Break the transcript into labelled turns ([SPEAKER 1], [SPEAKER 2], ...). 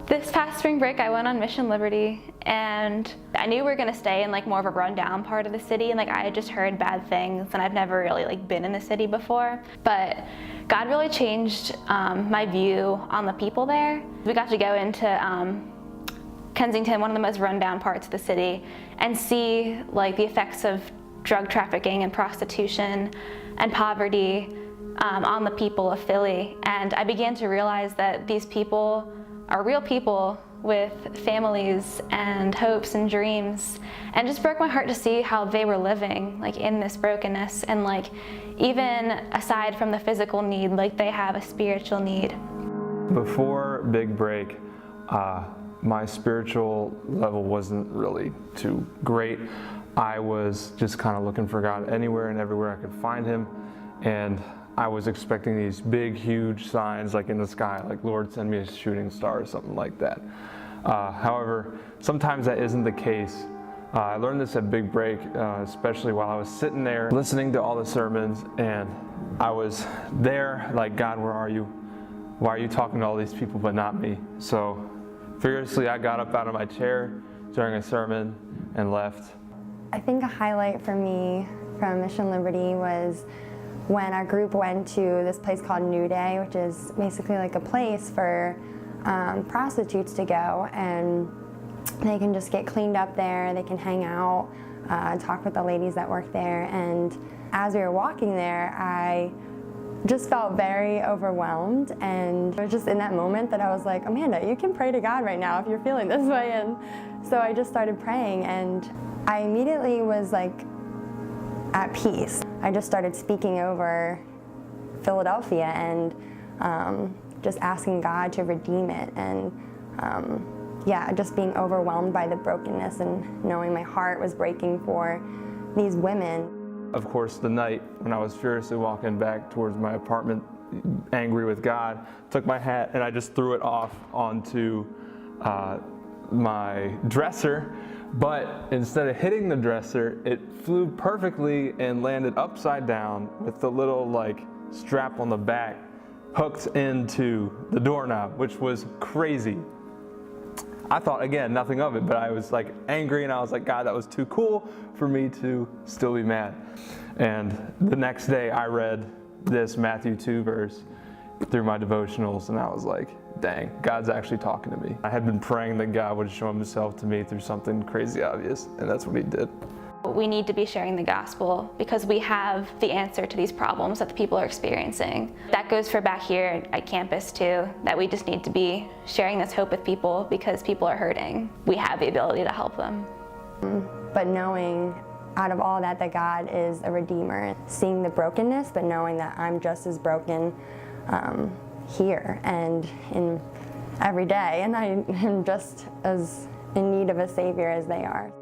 [SPEAKER 1] This past spring break, I went on Mission Liberty, and I knew we were gonna stay in like more of a rundown part of the city, and like I had just heard bad things, and I've never really like been in the city before. But God really changed my view on the people there. We got to go into Kensington, one of the most rundown parts of the city, and see like the effects of drug trafficking and prostitution and poverty on the people of Philly. And I began to realize that these people are real people with families and hopes and dreams, and just broke my heart to see how they were living like in this brokenness, and like even aside from the physical need, like they have a spiritual need.
[SPEAKER 2] Before Big Break, my spiritual level wasn't really too great. I was just kind of looking for God anywhere and everywhere I could find Him, and I was expecting these big, huge signs like in the sky, like Lord send me a shooting star or something like that. However, sometimes that isn't the case. I learned this at Big Break, especially while I was sitting there listening to all the sermons, and I was there like, God, where are you? Why are you talking to all these people but not me? So furiously, I got up out of my chair during a sermon and left.
[SPEAKER 3] I think a highlight for me from Mission Liberty was when our group went to this place called New Day, which is basically like a place for prostitutes to go, and they can just get cleaned up there, they can hang out, talk with the ladies that work there. And as we were walking there, I just felt very overwhelmed, and it was just in that moment that I was like, Amanda, you can pray to God right now if you're feeling this way. And so I just started praying, and I immediately was like at peace. I just started speaking over Philadelphia and just asking God to redeem it, and yeah, just being overwhelmed by the brokenness and knowing my heart was breaking for these women.
[SPEAKER 2] Of course, the night when I was furiously walking back towards my apartment, angry with God, took my hat and I just threw it off onto my dresser. But instead of hitting the dresser, it flew perfectly and landed upside down with the little like strap on the back hooked into the doorknob, which was crazy. I thought, again, nothing of it, but I was like angry, and I was like, God, that was too cool for me to still be mad. And the next day I read this Matthew 2 verse through my devotionals, and I was like, dang, God's actually talking to me. I had been praying that God would show Himself to me through something crazy obvious, and that's what He did.
[SPEAKER 1] We need to be sharing the gospel because we have the answer to these problems that the people are experiencing. That goes for back here at campus too, that we just need to be sharing this hope with people because people are hurting. We have the ability to help them.
[SPEAKER 3] But knowing out of all that, that God is a redeemer, seeing the brokenness, but knowing that I'm just as broken here and in every day, and I am just as in need of a Savior as they are.